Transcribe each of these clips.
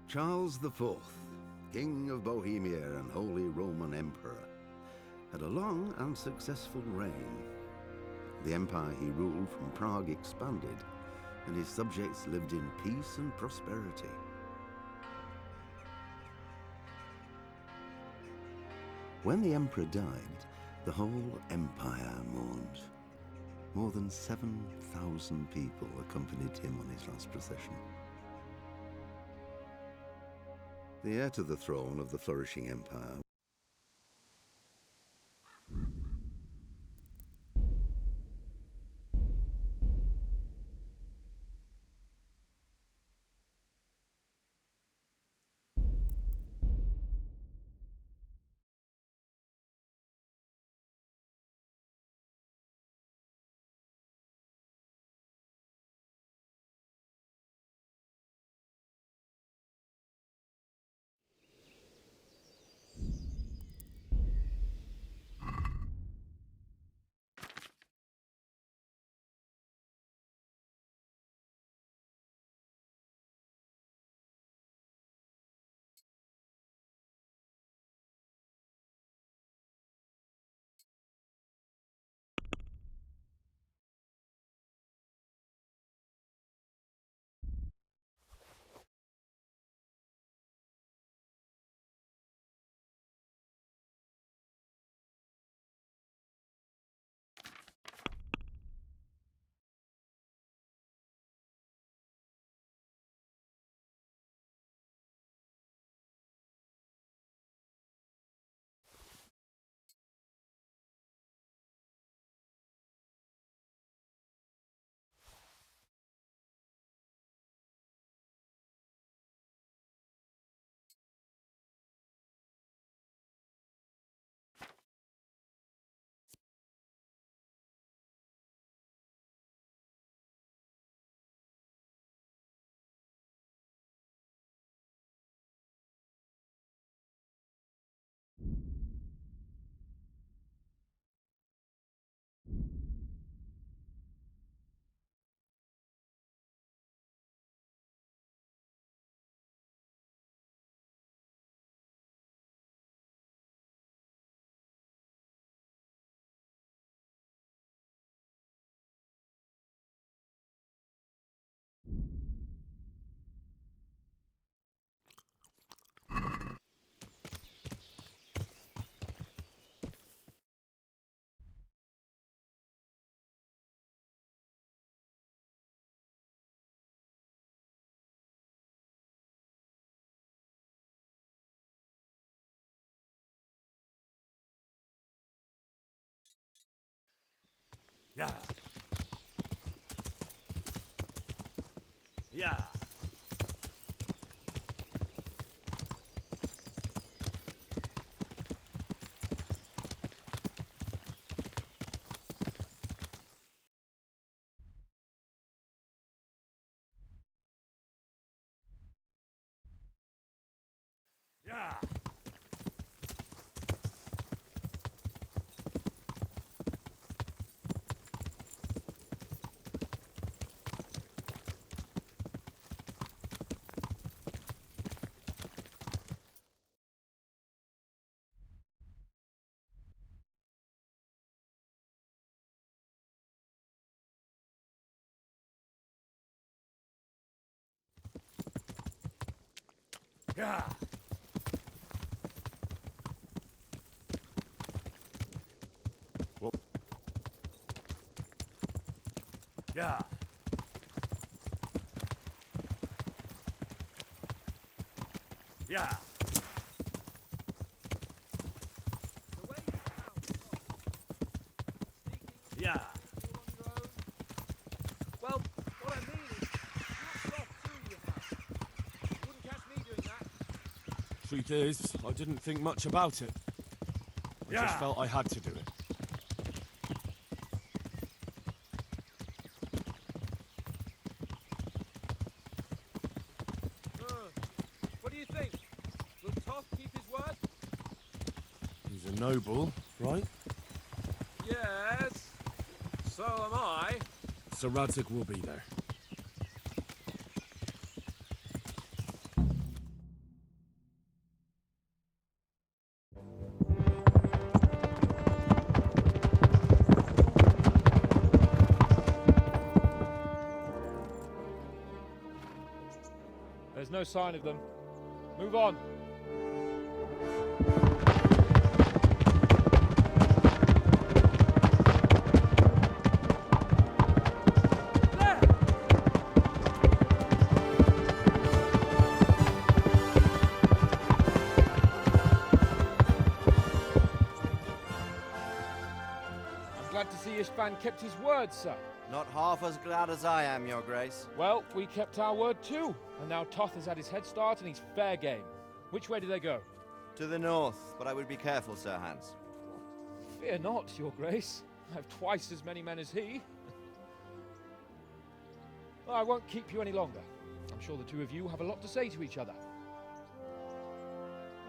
Charles IV, King of Bohemia and Holy Roman Emperor, had a long and successful reign. The empire he ruled from Prague expanded, and his subjects lived in peace and prosperity. When the emperor died, the whole empire mourned. More than 7,000 people accompanied him on his last procession. The heir to the throne of the flourishing empire Yeah. Yeah. Yeah. Yeah. Well. Yeah. Yeah. Yeah. Well, what I mean is, you're soft too, you have. You wouldn't catch me doing that. Truth is, I didn't think much about it. I Yeah. just felt I had to do it. What do you think? Will Toff keep his word? He's a noble, right? Yes. So am I. Sir Radzig will be there. no sign of them. Move on. There! I'm glad to see Ishvan kept his word, sir. Not half as glad as I am, Your Grace. Well, we kept our word too, and now Toth has had his head start and he's fair game. Which way do they go? To the north, but I would be careful, Sir Hans. Fear not, Your Grace. I have twice as many men as he. Well, I won't keep you any longer. I'm sure the two of you have a lot to say to each other.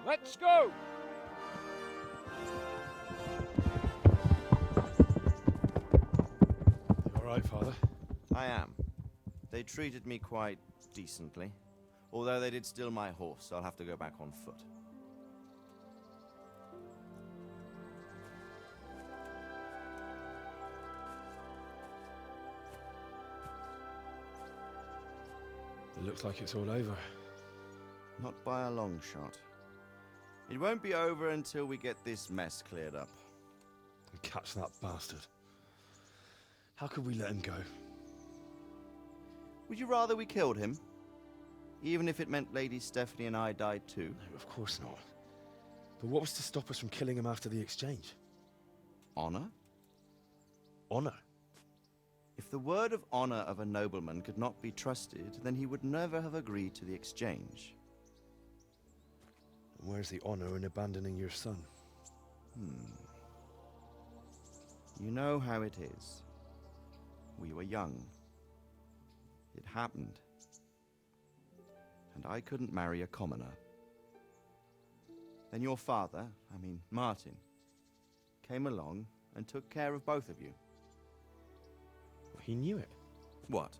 Let's go! You all right, Father? I am. They treated me quite decently. Although they did steal my horse, so I'll have to go back on foot. It looks like it's all over. Not by a long shot. It won't be over until we get this mess cleared up. And catch that bastard. How could we let him go? Would you rather we killed him? Even if it meant Lady Stephanie and I died too? No, of course not. But what was to stop us from killing him after the exchange? Honor? Honor? If the word of honor of a nobleman could not be trusted, then he would never have agreed to the exchange. And where's the honor in abandoning your son? You know how it is. We were young. It happened. And I couldn't marry a commoner. Then your father, Martin, came along and took care of both of you. He knew it. What?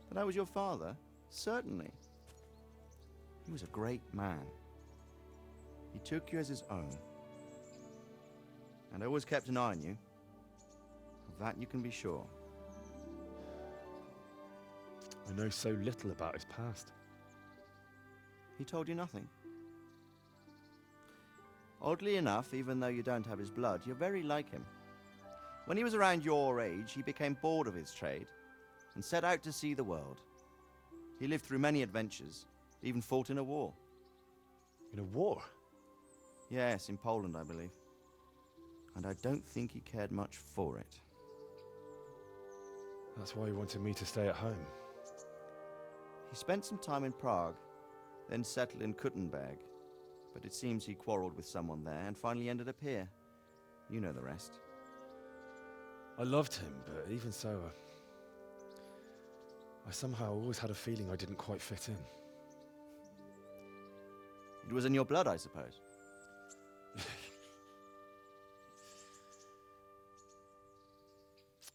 That I was your father? Certainly. He was a great man. He took you as his own. And always kept an eye on you. Of that you can be sure. I know so little about his past. He told you nothing? Oddly enough, even though you don't have his blood, you're very like him. When he was around your age, he became bored of his trade and set out to see the world. He lived through many adventures, even fought in a war. In a war? Yes, in Poland, I believe. And I don't think he cared much for it. That's why he wanted me to stay at home. He spent some time in Prague, then settled in Kuttenberg. But it seems he quarreled with someone there and finally ended up here. You know the rest. I loved him, but even so, I somehow always had a feeling I didn't quite fit in. It was in your blood, I suppose.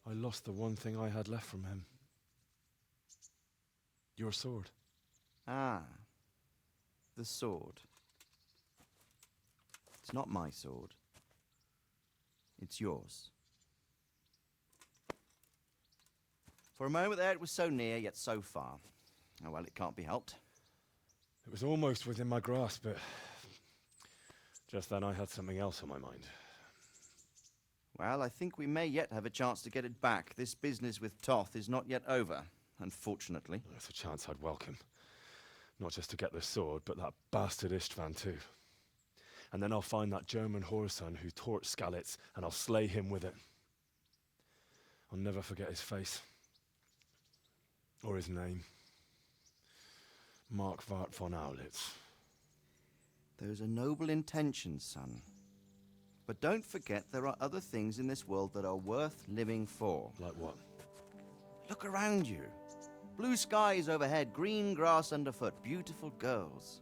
I lost the one thing I had left from him. Your sword. Ah, the sword. It's not my sword. It's yours. For a moment there, it was so near, yet so far. Oh, well, it can't be helped. It was almost within my grasp, but just then I had something else on my mind. Well, I think we may yet have a chance to get it back. This business with Toth is not yet over, unfortunately. That's a chance I'd welcome. Not just to get the sword, but that bastard Istvan too. And then I'll find that German whoreson who torched Skalitz, and I'll slay him with it. I'll never forget his face. Or his name. Mark Vart von Aulitz. Those are noble intentions, son. But don't forget there are other things in this world that are worth living for. Like what? Look around you. Blue skies overhead, green grass underfoot, beautiful girls.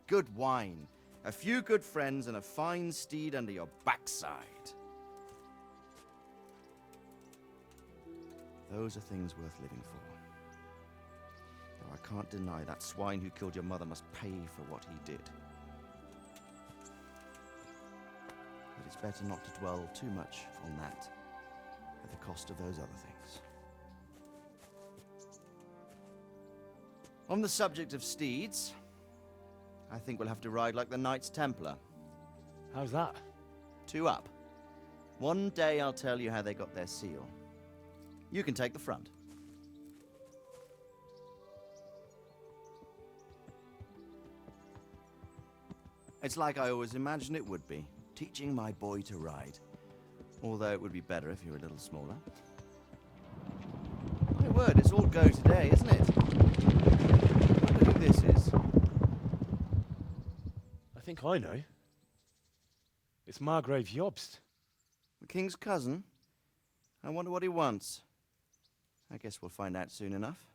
Good wine, a few good friends, and a fine steed under your backside. Those are things worth living for. Though I can't deny that swine who killed your mother must pay for what he did. It is better not to dwell too much on that at the cost of those other things. On the subject of steeds, I think we'll have to ride like the Knights Templar. How's that? 2 up. One day I'll tell you how they got their seal. You can take the front. It's like I always imagined it would be, teaching my boy to ride. Although it would be better if you were a little smaller. My word, it's all go today, isn't it? I wonder who this is. I think I know. It's Margrave Jobst. The king's cousin? I wonder what he wants. I guess we'll find out soon enough.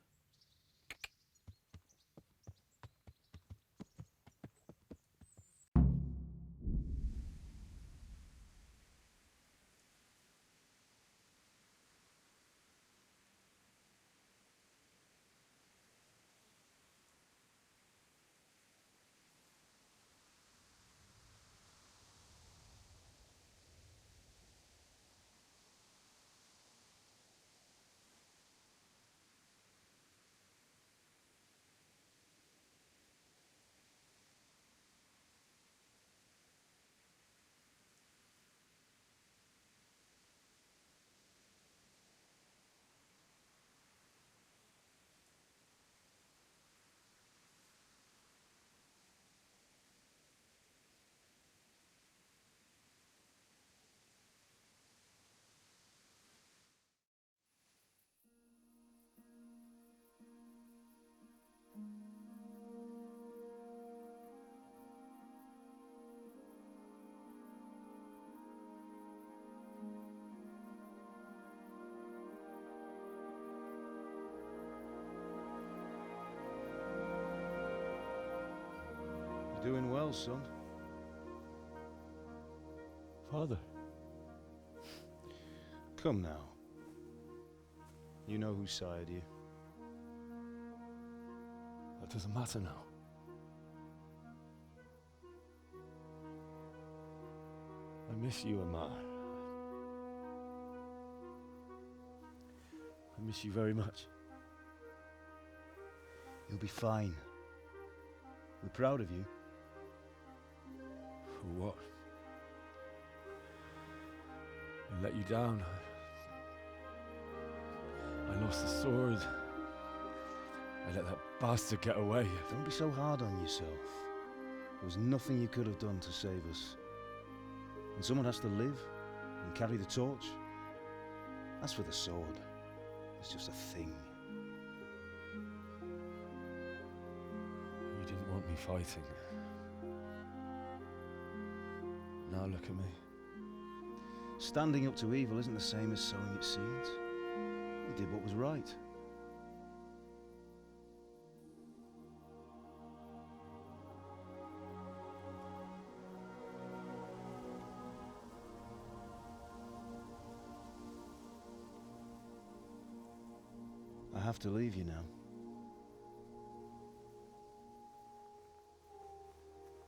You're doing well, son. Father. Come now. You know who sired you. That doesn't matter now. I miss you, Amar. I miss you very much. You'll be fine. We're proud of you. For what? I let you down. I lost the sword. I let that bastard get away. Don't be so hard on yourself. There was nothing you could have done to save us. And someone has to live and carry the torch. As for the sword, it's just a thing. You didn't want me fighting. Now look at me. Standing up to evil isn't the same as sowing its seeds. You did what was right. I have to leave you now.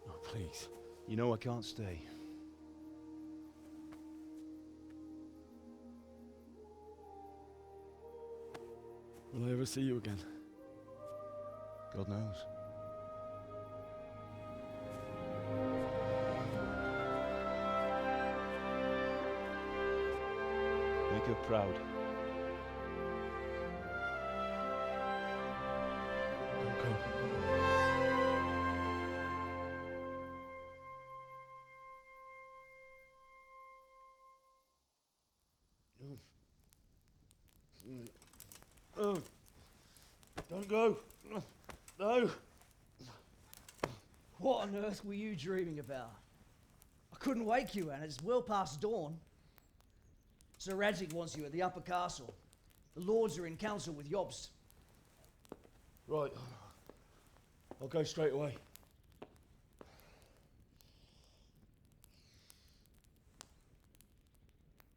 Oh, please. You know I can't stay. Will I ever see you again? God knows. Make her proud. Don't go. Oh, don't go. No. What on earth were you dreaming about? I couldn't wake you, and it's well past dawn. Sir Radzig wants you at the upper castle. The lords are in council with Jobst. Right. I'll go straight away.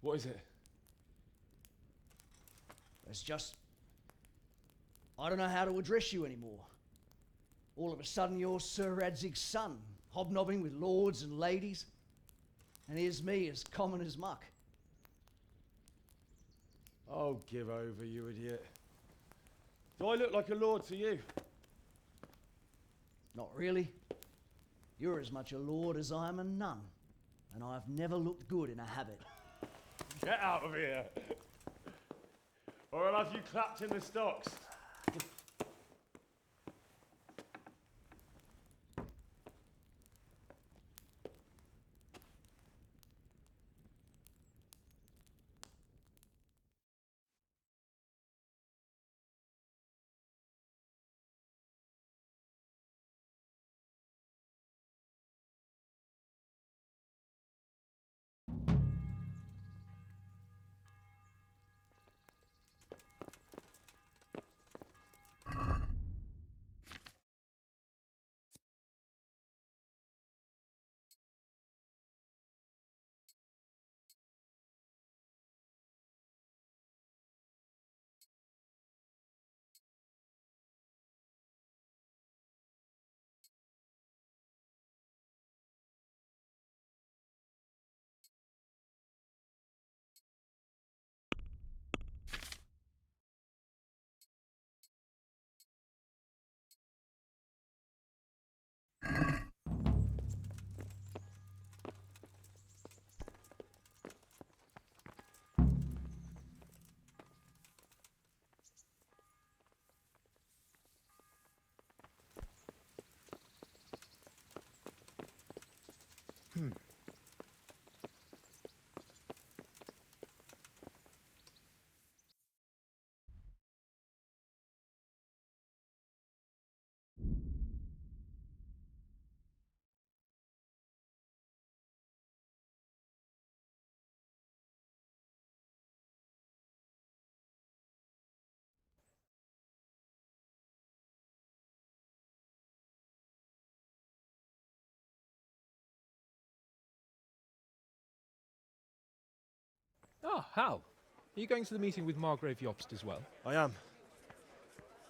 What is it? It's just... I don't know how to address you anymore. All of a sudden you're Sir Radzig's son, hobnobbing with lords and ladies. And here's me, as common as muck. Oh, give over, you idiot. Do I look like a lord to you? Not really. You're as much a lord as I am a nun, and I've never looked good in a habit. Get out of here! Or I'll have you clapped in the stocks. Ah, Hal. Are you going to the meeting with Margrave Jobst as well? I am.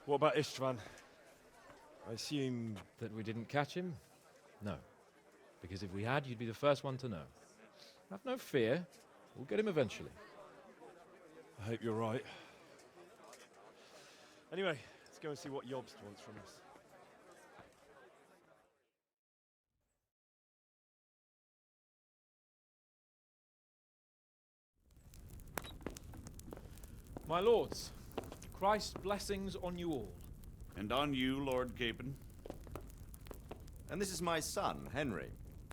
What about Istvan? I assume... That we didn't catch him? No. Because if we had, you'd be the first one to know. Have no fear. We'll get him eventually. I hope you're right. Anyway, let's go and see what Jobst wants from us. My lords, Christ's blessings on you all. And on you, Lord Capon. And this is my son, Henry.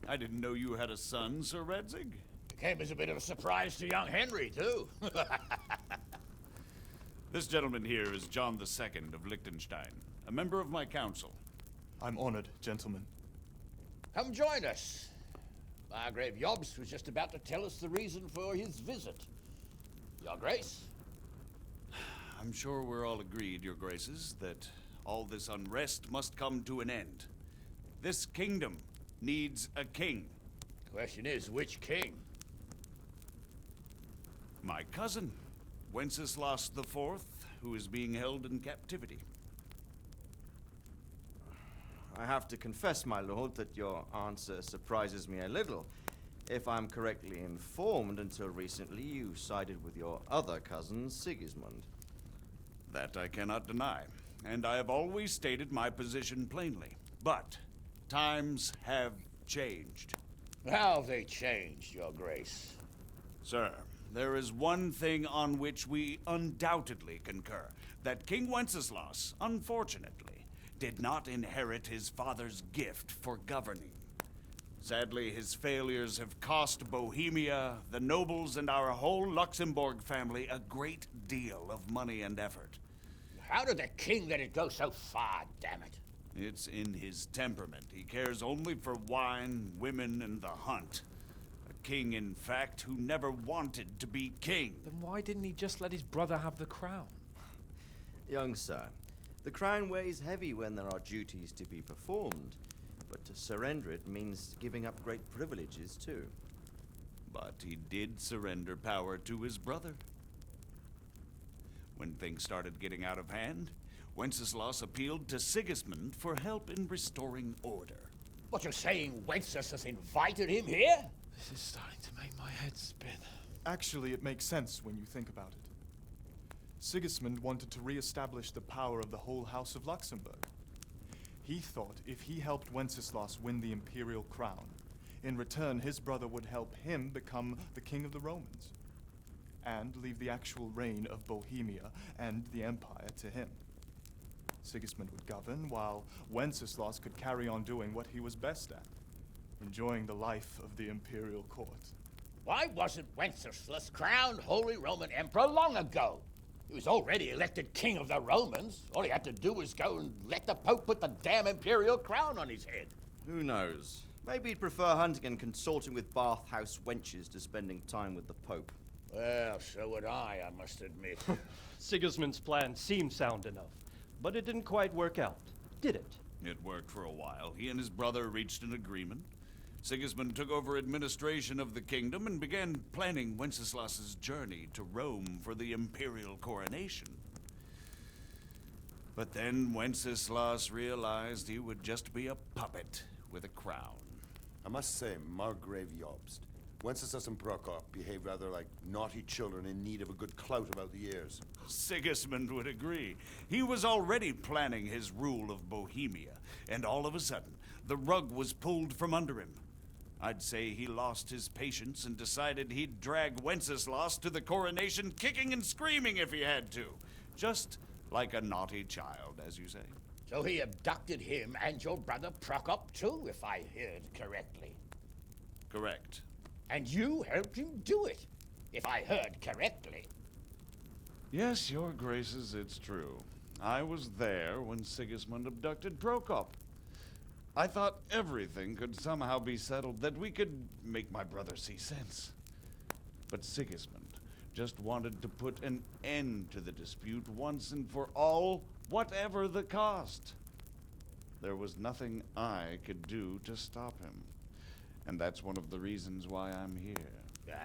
I didn't know you had a son, Sir Redzig. Came as a bit of a surprise to young Henry, too. This gentleman here is John II of Liechtenstein, a member of my council. I'm honored, gentlemen. Come join us. Margrave Jobst was just about to tell us the reason for his visit. Your Grace? I'm sure we're all agreed, Your Graces, that all this unrest must come to an end. This kingdom needs a king. Question is, which king? My cousin, Wenceslas IV, who is being held in captivity. I have to confess, my lord, that your answer surprises me a little. If I'm correctly informed, until recently you sided with your other cousin, Sigismund. That I cannot deny, and I have always stated my position plainly. But times have changed. How have they changed, Your Grace? Sir, there is one thing on which we undoubtedly concur. That King Wenceslas, unfortunately, did not inherit his father's gift for governing. Sadly, his failures have cost Bohemia, the nobles, and our whole Luxembourg family a great deal of money and effort. How did the king let it go so far, damn it? It's in his temperament. He cares only for wine, women, and the hunt. A king, in fact, who never wanted to be king. Then why didn't he just let his brother have the crown? Young sir, the crown weighs heavy when there are duties to be performed, but to surrender it means giving up great privileges too. But he did surrender power to his brother. When things started getting out of hand, Wenceslas appealed to Sigismund for help in restoring order. What, you're saying Wenceslas has invited him here? This is starting to make my head spin. Actually, it makes sense when you think about it. Sigismund wanted to re-establish the power of the whole House of Luxembourg. He thought if he helped Wenceslas win the imperial crown, in return his brother would help him become the king of the Romans, and leave the actual reign of Bohemia and the empire to him. Sigismund would govern, while Wenceslas could carry on doing what he was best at, enjoying the life of the imperial court. Why wasn't Wenceslas crowned Holy Roman Emperor long ago? He was already elected king of the Romans. All he had to do was go and let the Pope put the damn imperial crown on his head. Who knows? Maybe he'd prefer hunting and consorting with bathhouse wenches to spending time with the Pope. Well, so would I must admit. Sigismund's plan seemed sound enough, but it didn't quite work out, did it? It worked for a while. He and his brother reached an agreement. Sigismund took over administration of the kingdom and began planning Wenceslas's journey to Rome for the imperial coronation. But then Wenceslas realized he would just be a puppet with a crown. I must say, Margrave Jobst, Wenceslas and Prokop behave rather like naughty children in need of a good clout about the ears. Sigismund would agree. He was already planning his rule of Bohemia, and all of a sudden, the rug was pulled from under him. I'd say he lost his patience and decided he'd drag Wenceslas to the coronation kicking and screaming if he had to. Just like a naughty child, as you say. So he abducted him and your brother Prokop too, if I heard correctly. Correct. And you helped him do it, if I heard correctly. Yes, your graces, it's true. I was there when Sigismund abducted Prokop. I thought everything could somehow be settled, that we could make my brother see sense. But Sigismund just wanted to put an end to the dispute once and for all, whatever the cost. There was nothing I could do to stop him. And that's one of the reasons why I'm here.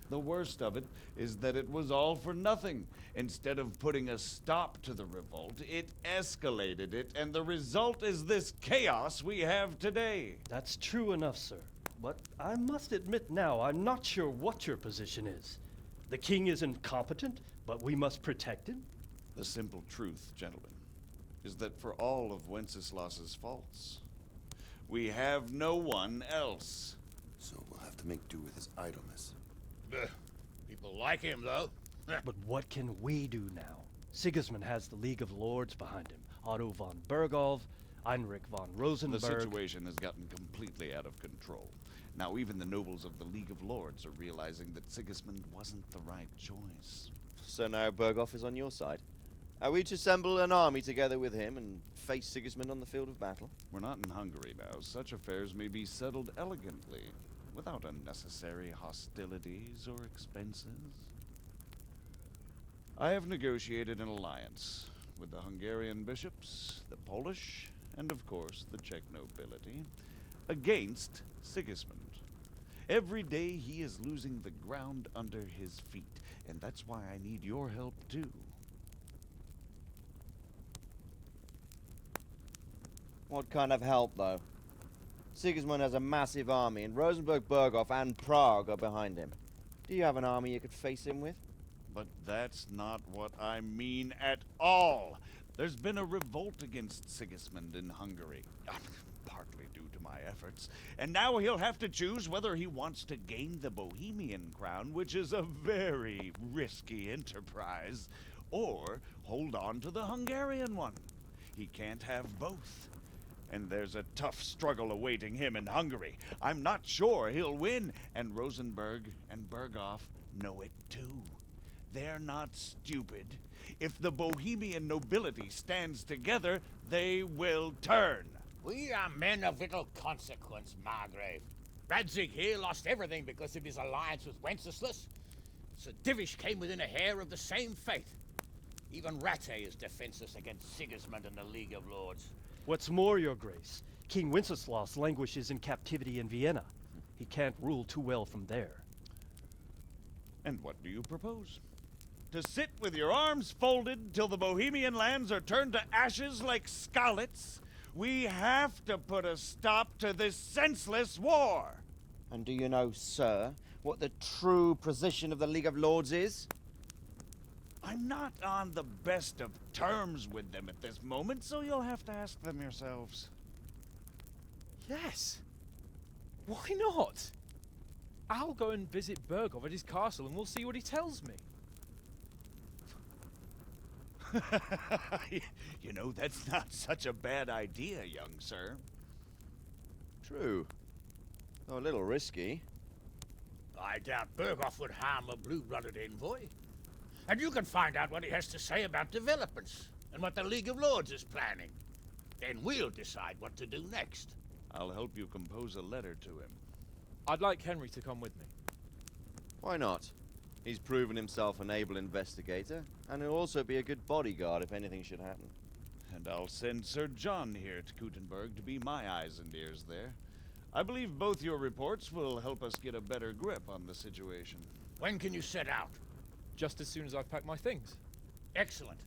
The worst of it is that it was all for nothing. Instead of putting a stop to the revolt, it escalated it, and the result is this chaos we have today. That's true enough, sir. But I must admit now, I'm not sure what your position is. The king is incompetent, but we must protect him? The simple truth, gentlemen, is that for all of Wenceslas's faults, we have no one else. So we'll have to make do with his idleness. People like him, though. But what can we do now? Sigismund has the League of Lords behind him. Otto von Bergolf, Heinrich von Rosenberg. The situation has gotten completely out of control. Now even the nobles of the League of Lords are realizing that Sigismund wasn't the right choice. So now Bergolf is on your side. Are we to assemble an army together with him and face Sigismund on the field of battle? We're not in Hungary now. Such affairs may be settled elegantly, without unnecessary hostilities or expenses. I have negotiated an alliance with the Hungarian bishops, the Polish, and of course the Czech nobility, against Sigismund. Every day he is losing the ground under his feet, and that's why I need your help too. What kind of help, though? Sigismund has a massive army, and Rosenberg, Berghof, and Prague are behind him. Do you have an army you could face him with? But that's not what I mean at all. There's been a revolt against Sigismund in Hungary, partly due to my efforts, and now he'll have to choose whether he wants to gain the Bohemian crown, which is a very risky enterprise, or hold on to the Hungarian one. He can't have both. And there's a tough struggle awaiting him in Hungary. I'm not sure he'll win, and Rosenberg and Berghof know it too. They're not stupid. If the Bohemian nobility stands together, they will turn. We are men of little consequence, Margrave. Radzig here lost everything because of his alliance with Wenceslas. Sir Divish came within a hair of the same fate. Even Rattay is defenseless against Sigismund and the League of Lords. What's more, your grace, King Wenceslas languishes in captivity in Vienna. He can't rule too well from there. And what do you propose? To sit with your arms folded till the Bohemian lands are turned to ashes like Skalitz? We have to put a stop to this senseless war. And do you know, sir, what the true position of the League of Lords is? I'm not on the best of terms with them at this moment, so you'll have to ask them yourselves. Yes. Why not? I'll go and visit Bergov at his castle and we'll see what he tells me. You know, that's not such a bad idea, young sir. True. Though a little risky. I doubt Bergov would harm a blue-blooded envoy. And you can find out what he has to say about developments and what the League of Lords is planning. Then we'll decide what to do next. I'll help you compose a letter to him. I'd like Henry to come with me. Why not? He's proven himself an able investigator, and he'll also be a good bodyguard if anything should happen. And I'll send Sir John here to Kuttenberg to be my eyes and ears there. I believe both your reports will help us get a better grip on the situation. When can you set out? Just as soon as I've packed my things. Excellent.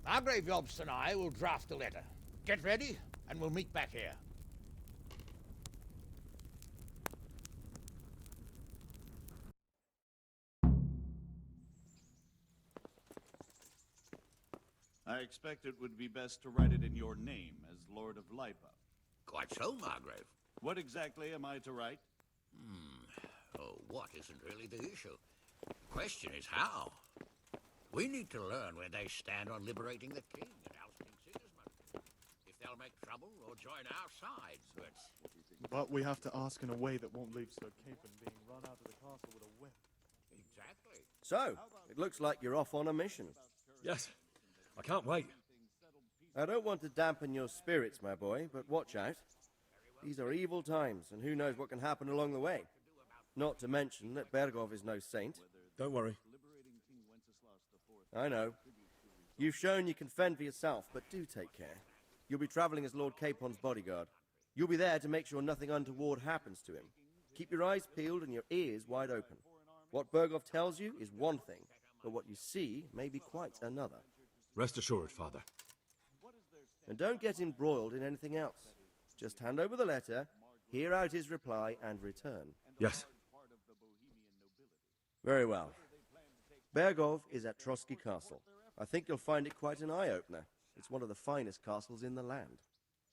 Margrave Jobst and I will draft a letter. Get ready, and we'll meet back here. I expect it would be best to write it in your name as Lord of Lipa. Quite so, Margrave. What exactly am I to write? Oh, what isn't really the issue. The question is how. We need to learn where they stand on liberating the king and ousting Sigismund. If they'll make trouble or join our sides, But we have to ask in a way that won't leave Sir Capon being run out of the castle with a whip. Exactly. So, it looks like you're off on a mission. Yes. I can't wait. I don't want to dampen your spirits, my boy, but watch out. These are evil times, and who knows what can happen along the way. Not to mention that Bergov is no saint. Don't worry. I know. You've shown you can fend for yourself, but do take care. You'll be traveling as Lord Capon's bodyguard. You'll be there to make sure nothing untoward happens to him. Keep your eyes peeled and your ears wide open. What Bergov tells you is one thing, but what you see may be quite another. Rest assured, Father. And don't get embroiled in anything else. Just hand over the letter, hear out his reply, and return. Yes. Very well. Bergov is at Trotsky Castle. I think you'll find it quite an eye-opener. It's one of the finest castles in the land.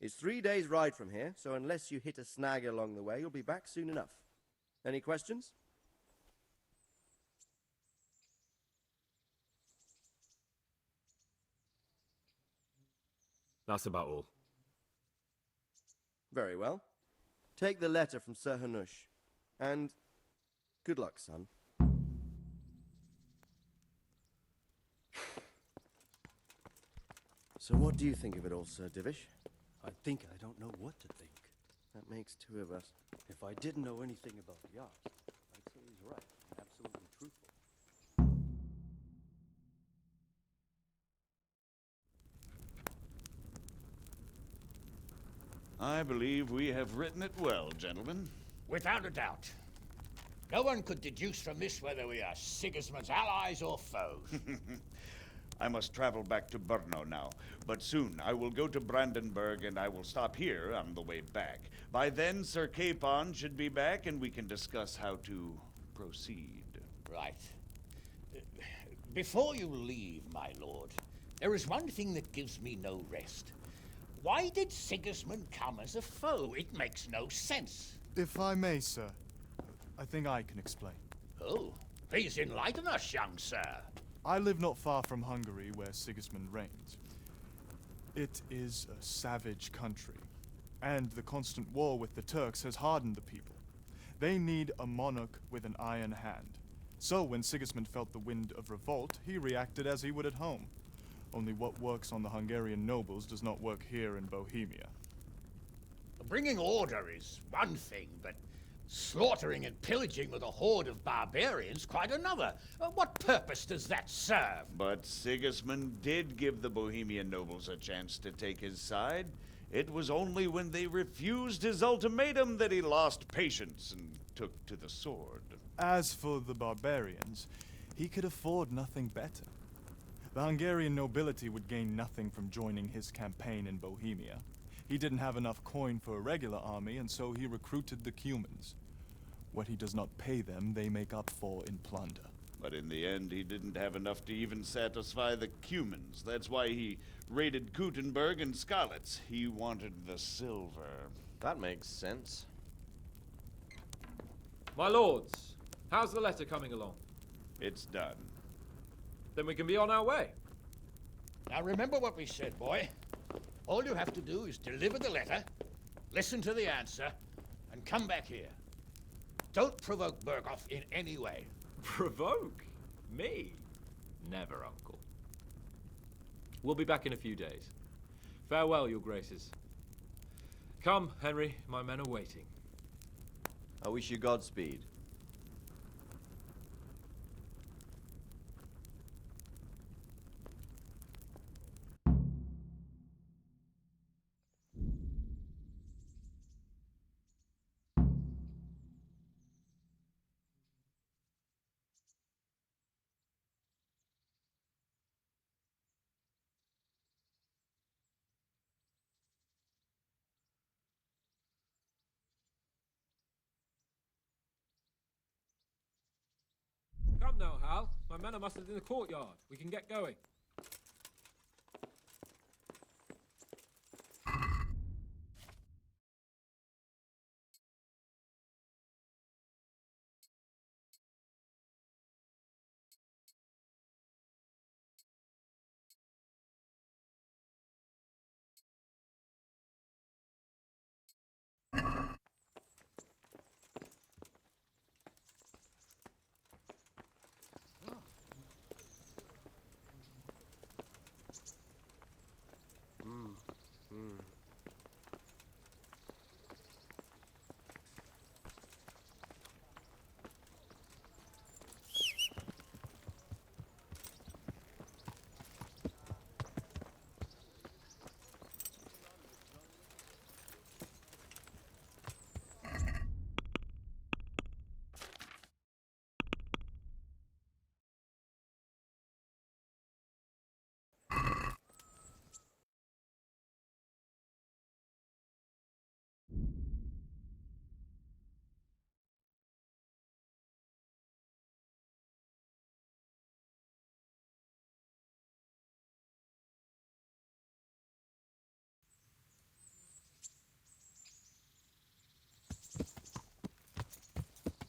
It's 3 days' ride from here, so unless you hit a snag along the way, you'll be back soon enough. Any questions? That's about all. Very well. Take the letter from Sir Hanush. And good luck, son. So what do you think of it all, Sir Divish? I think I don't know what to think. That makes two of us. If I didn't know anything about Jobst, I'd say he's right and absolutely truthful. I believe we have written it well, gentlemen. Without a doubt. No one could deduce from this whether we are Sigismund's allies or foes. I must travel back to Brno now, but soon I will go to Brandenburg and I will stop here on the way back. By then, Sir Capon should be back and we can discuss how to proceed. Right. Before you leave, my lord, there is one thing that gives me no rest. Why did Sigismund come as a foe? It makes no sense. If I may, sir, I think I can explain. Oh, please enlighten us, young sir. I live not far from Hungary, where Sigismund reigns. It is a savage country, and the constant war with the Turks has hardened the people. They need a monarch with an iron hand. So when Sigismund felt the wind of revolt, he reacted as he would at home. Only what works on the Hungarian nobles does not work here in Bohemia. Bringing order is one thing, but slaughtering and pillaging with a horde of barbarians quite another. What purpose does that serve? But Sigismund did give the Bohemian nobles a chance to take his side. It was only when they refused his ultimatum that he lost patience and took to the sword. As for the barbarians, he could afford nothing better. The Hungarian nobility would gain nothing from joining his campaign in Bohemia. He didn't have enough coin for a regular army, and so he recruited the Cumans. What he does not pay them, they make up for in plunder. But in the end, he didn't have enough to even satisfy the Cumans. That's why he raided Gutenberg and Skalitz. He wanted the silver. That makes sense. My lords, how's the letter coming along? It's done. Then we can be on our way. Now remember what we said, boy. All you have to do is deliver the letter, listen to the answer, and come back here. Don't provoke Berghoff in any way. Provoke? Me? Never, Uncle. We'll be back in a few days. Farewell, your graces. Come, Henry, my men are waiting. I wish you Godspeed. Come now, Hal. My men are mustered in the courtyard. We can get going.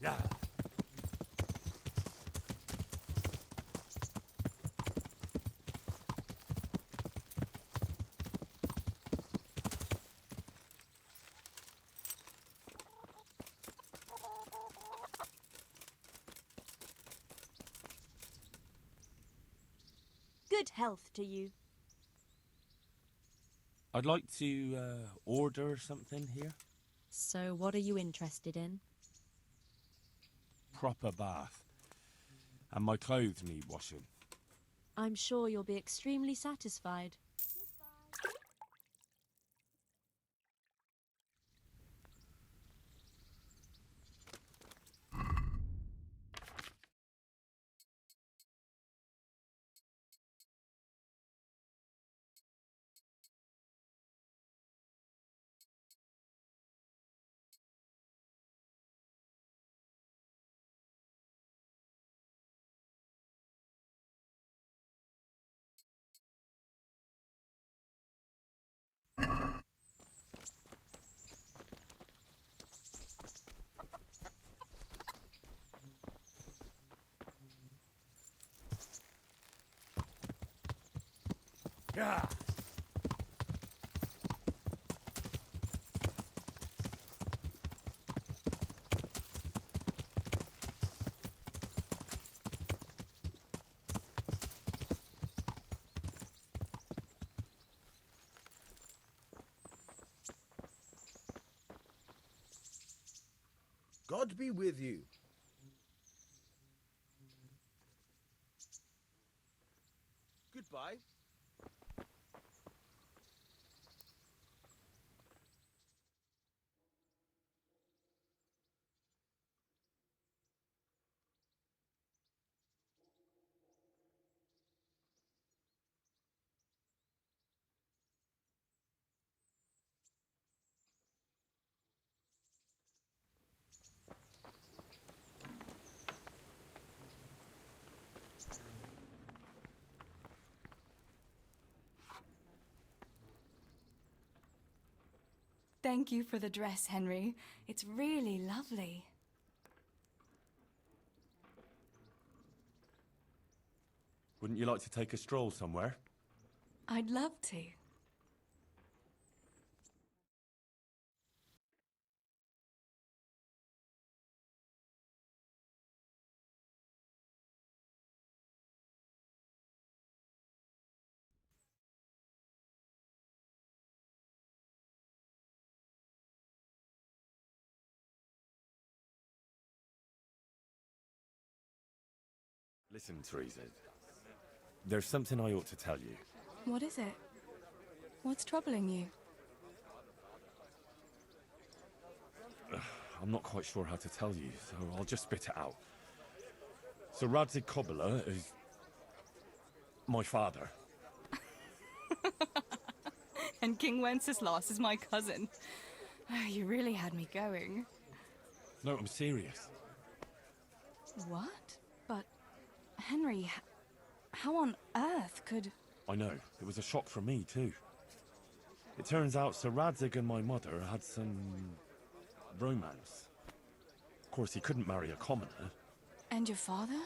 Yeah. Good health to you. I'd like to order something here. So what are you interested in? Proper bath. And my clothes need washing. I'm sure you'll be extremely satisfied. Yeah. God be with you. Goodbye. Thank you for the dress, Henry. It's really lovely. Wouldn't you like to take a stroll somewhere? I'd love to. Listen, Theresa. There's something I ought to tell you. What is it? What's troubling you? I'm not quite sure how to tell you, so I'll just spit it out. So Radzig Kobyla is my father. And King Wenceslas is my cousin. Oh, you really had me going. No, I'm serious. What? But, Henry, how on earth could... I know. It was a shock for me, too. It turns out Sir Radzig and my mother had some... romance. Of course, he couldn't marry a commoner. And your father?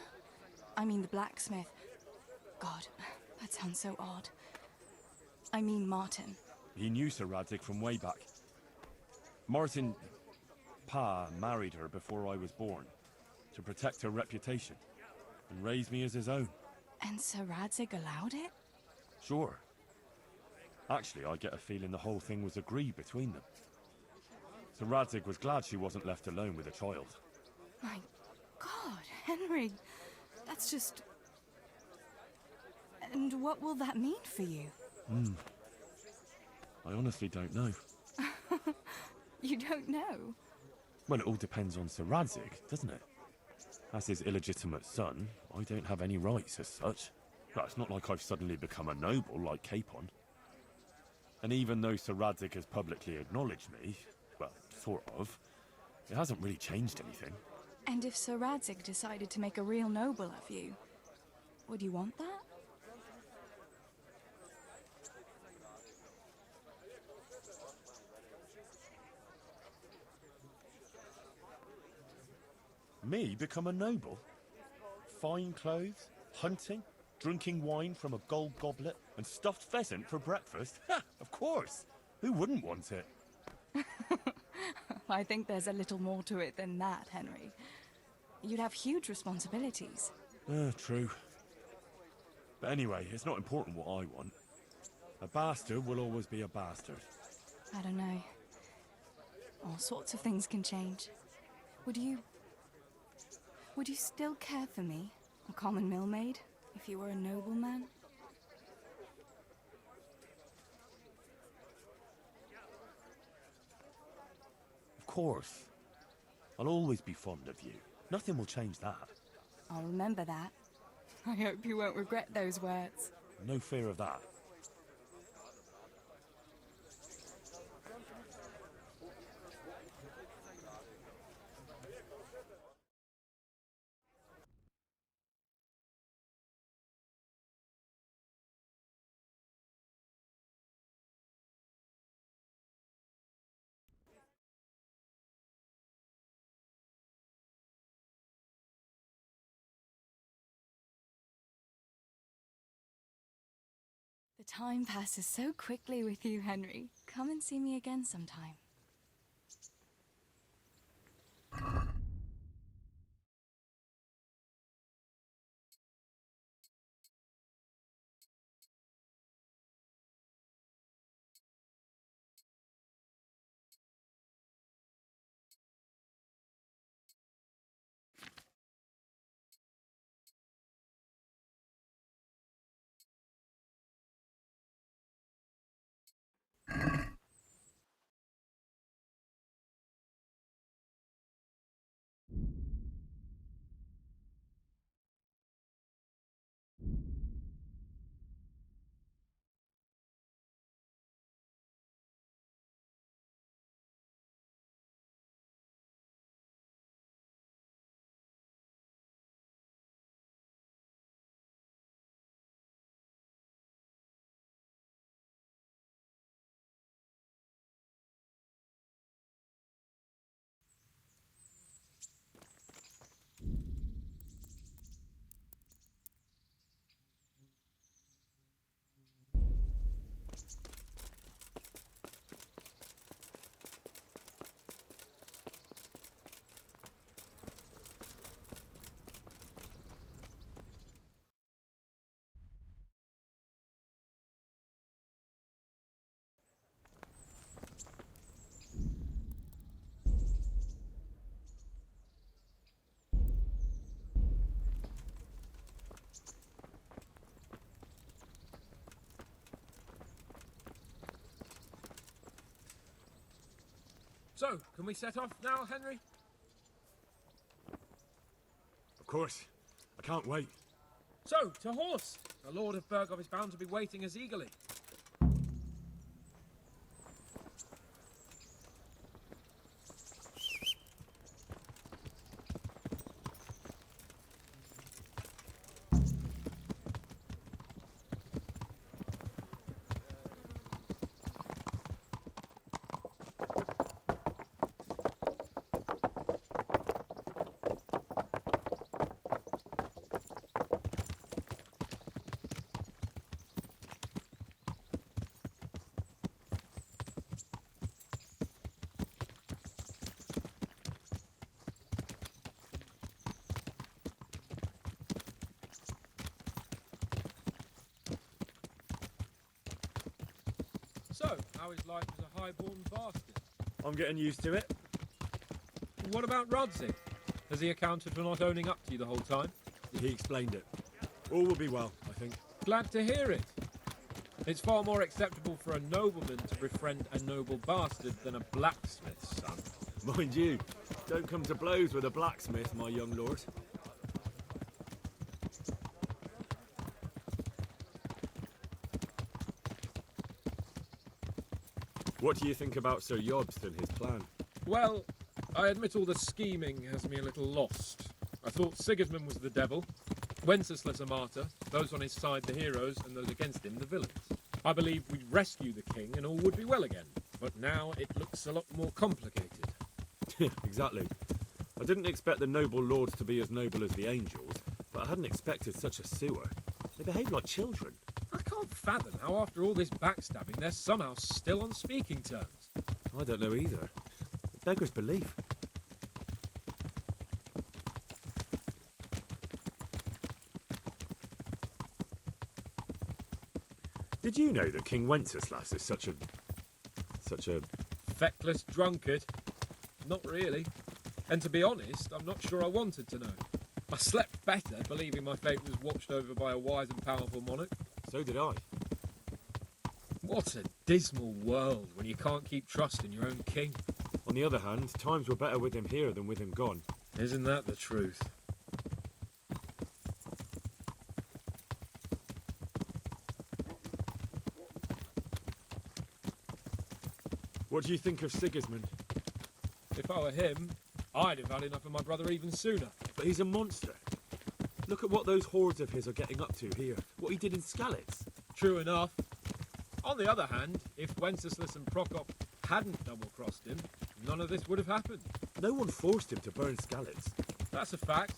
I mean the blacksmith. God, that sounds so odd. I mean Martin. He knew Sir Radzig from way back. Martin... Pa married her before I was born, to protect her reputation, and raise me as his own. And Sir Radzig allowed it? Sure. Actually, I get a feeling the whole thing was agreed between them. Sir Radzig was glad she wasn't left alone with a child. My God, Henry, that's just... And what will that mean for you? I honestly don't know. You don't know? Well, it all depends on Sir Radzig, doesn't it? As his illegitimate son, I don't have any rights as such. Well, it's not like I've suddenly become a noble like Capon. And even though Sir Radzig has publicly acknowledged me, well, sort of, it hasn't really changed anything. And if Sir Radzig decided to make a real noble of you, would you want that? Me become a noble? Fine clothes, hunting, drinking wine from a gold goblet, and stuffed pheasant for breakfast? Ha! Of course! Who wouldn't want it? I think there's a little more to it than that, Henry. You'd have huge responsibilities. True. But anyway, it's not important what I want. A bastard will always be a bastard. I don't know. All sorts of things can change. Would you still care for me, a common millmaid, if you were a nobleman? Of course. I'll always be fond of you. Nothing will change that. I'll remember that. I hope you won't regret those words. No fear of that. The time passes so quickly with you, Henry. Come and see me again sometime. So, can we set off now, Henry? Of course. I can't wait. So, to horse! The Lord of Burgov is bound to be waiting as eagerly. So, how is life as a high-born bastard? I'm getting used to it. What about Rodzig? Has he accounted for not owning up to you the whole time? He explained it. All will be well, I think. Glad to hear it. It's far more acceptable for a nobleman to befriend a noble bastard than a blacksmith's son. Mind you, don't come to blows with a blacksmith, my young lord. What do you think about Sir Jobst and his plan? Well, I admit all the scheming has me a little lost. I thought Sigismund was the devil, Wenceslas a martyr, those on his side the heroes, and those against him the villains. I believed we'd rescue the king and all would be well again, but now it looks a lot more complicated. Exactly. I didn't expect the noble lords to be as noble as the angels, but I hadn't expected such a sewer. They behave like children. I can't fathom how after all this backstabbing they're somehow still on speaking terms. I don't know either. It beggars belief. Did you know that King Wenceslas is such a... Feckless drunkard? Not really. And to be honest, I'm not sure I wanted to know. I slept better believing my fate was watched over by a wise and powerful monarch. So did I. What a dismal world when you can't keep trust in your own king. On the other hand, times were better with him here than with him gone. Isn't that the truth? What do you think of Sigismund? If I were him, I'd have had enough of my brother even sooner. But he's a monster. Look at what those hordes of his are getting up to here. What he did in Skalitz. True enough. On the other hand, if Wenceslas and Prokop hadn't double-crossed him, none of this would have happened. No one forced him to burn Skalitz. That's a fact.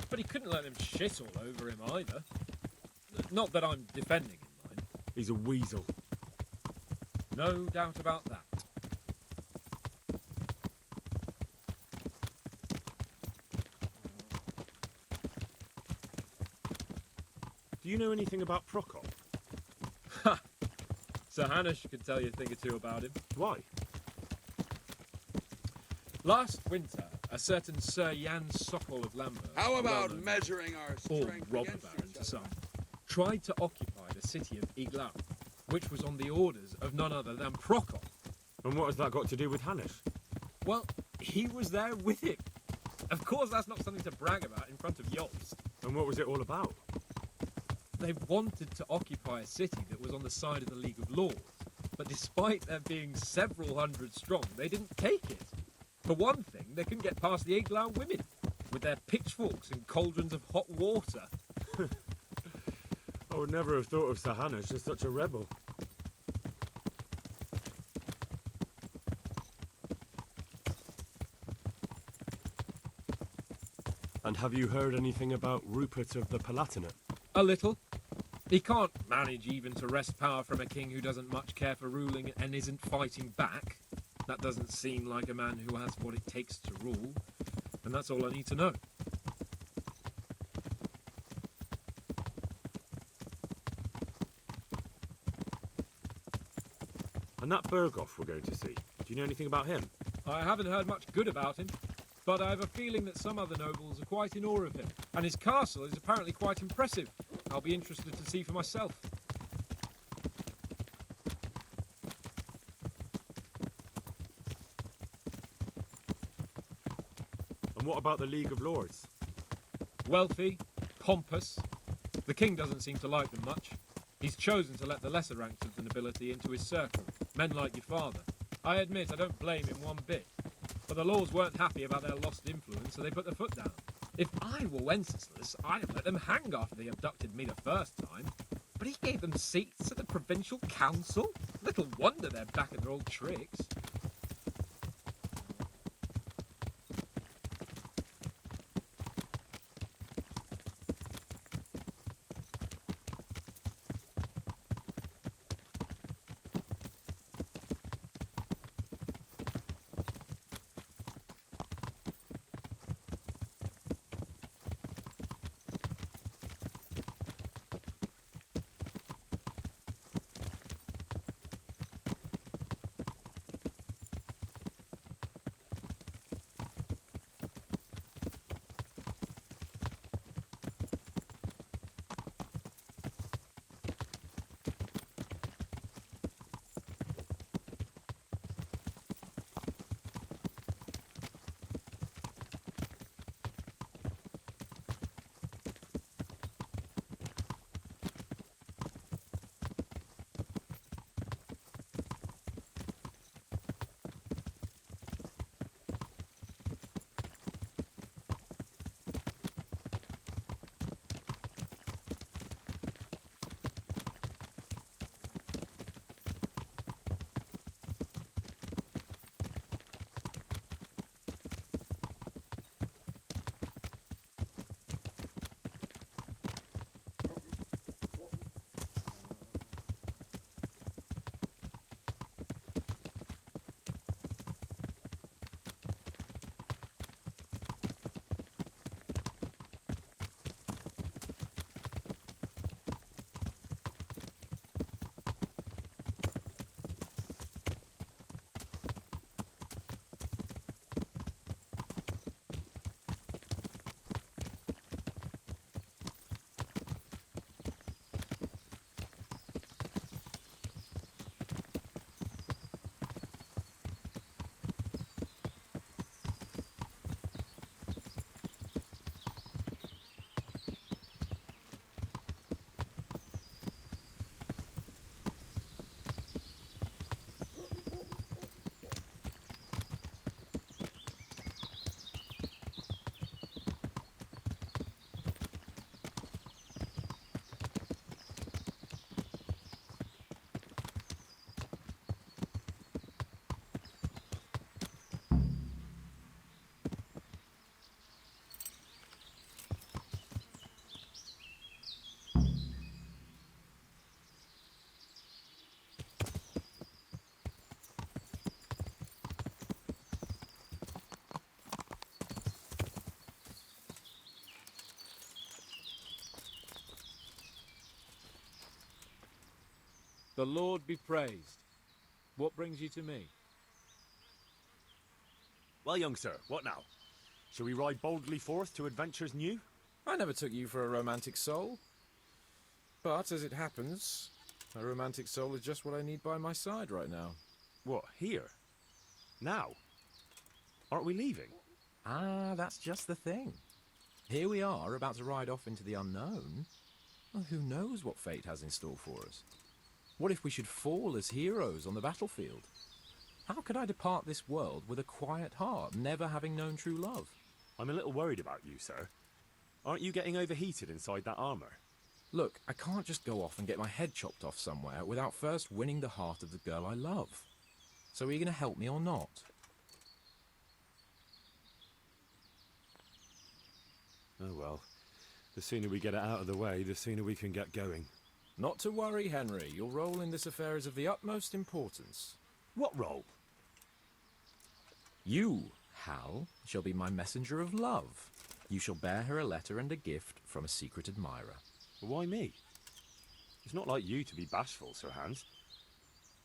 But he couldn't let them shit all over him either. Not that I'm defending him, mind. He's a weasel. No doubt about that. Do you know anything about Prokop? Ha! Sir Hanush could tell you a thing or two about him. Why? Last winter, a certain Sir Jan Sokol of Lambert... How about measuring our strength or robber baron to some, tried to occupy the city of Iglau, which was on the orders of none other than Prokop. And what has that got to do with Hanush? Well, he was there with him. Of course, that's not something to brag about in front of Jobst. And what was it all about? They wanted to occupy a city that was on the side of the League of Lords, but despite there being several hundred strong, they didn't take it. For one thing, they couldn't get past the Iglau women, with their pitchforks and cauldrons of hot water. I would never have thought of Sir Hanush as such a rebel. And have you heard anything about Rupert of the Palatinate? A little. He can't manage even to wrest power from a king who doesn't much care for ruling and isn't fighting back. That doesn't seem like a man who has what it takes to rule. And that's all I need to know. And that Burgov we're going to see, do you know anything about him? I haven't heard much good about him, but I have a feeling that some other nobles are quite in awe of him. And his castle is apparently quite impressive. I'll be interested to see for myself. And what about the League of Lords? Wealthy, pompous. The king doesn't seem to like them much. He's chosen to let the lesser ranks of the nobility into his circle, men like your father. I admit I don't blame him one bit. But the Lords weren't happy about their lost influence, so they put their foot down. If I were Wenceslas, I'd have let them hang after they abducted me the first time. But he gave them seats at the provincial council? Little wonder they're back at their old tricks. The Lord be praised. What brings you to me? Well, young sir, what now? Shall we ride boldly forth to adventures new? I never took you for a romantic soul. But, as it happens, a romantic soul is just what I need by my side right now. What, here? Now? Aren't we leaving? Ah, that's just the thing. Here we are, about to ride off into the unknown. Well, who knows what fate has in store for us? What if we should fall as heroes on the battlefield? How could I depart this world with a quiet heart, never having known true love? I'm a little worried about you, sir. Aren't you getting overheated inside that armour? Look, I can't just go off and get my head chopped off somewhere without first winning the heart of the girl I love. So are you going to help me or not? Oh well. The sooner we get it out of the way, the sooner we can get going. Not to worry, Henry. Your role in this affair is of the utmost importance. What role? You, Hal, shall be my messenger of love. You shall bear her a letter and a gift from a secret admirer. Why me? It's not like you to be bashful, Sir Hans.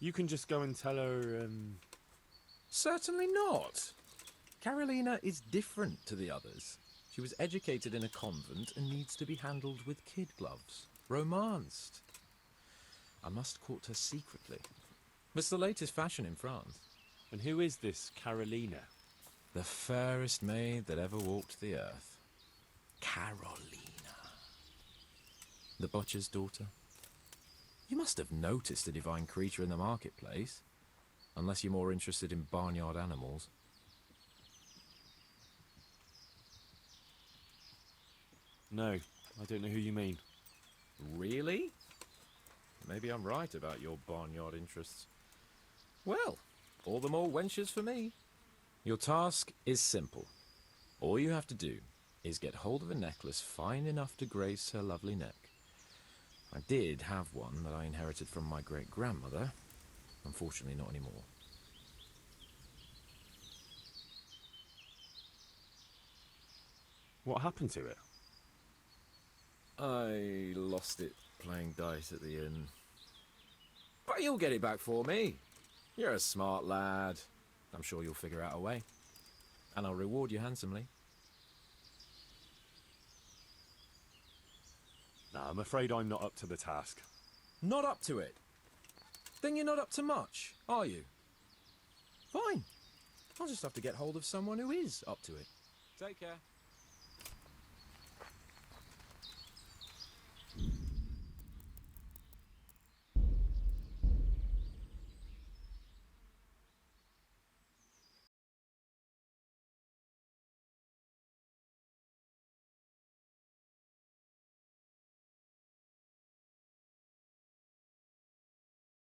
You can just go and tell her, Certainly not. Carolina is different to the others. She was educated in a convent and needs to be handled with kid gloves. Romanced. I must court her secretly. It's the latest fashion in France. And who is this Carolina? The fairest maid that ever walked the earth. Carolina. The butcher's daughter. You must have noticed a divine creature in the marketplace. Unless you're more interested in barnyard animals. No, I don't know who you mean. Really? Maybe I'm right about your barnyard interests. Well, all the more wenches for me. Your task is simple. All you have to do is get hold of a necklace fine enough to grace her lovely neck. I did have one that I inherited from my great-grandmother. Unfortunately, not anymore. What happened to it? I lost it playing dice at the inn. But you'll get it back for me. You're a smart lad. I'm sure you'll figure out a way. And I'll reward you handsomely. No, I'm afraid I'm not up to the task. Not up to it? Then you're not up to much, are you? Fine. I'll just have to get hold of someone who is up to it. Take care.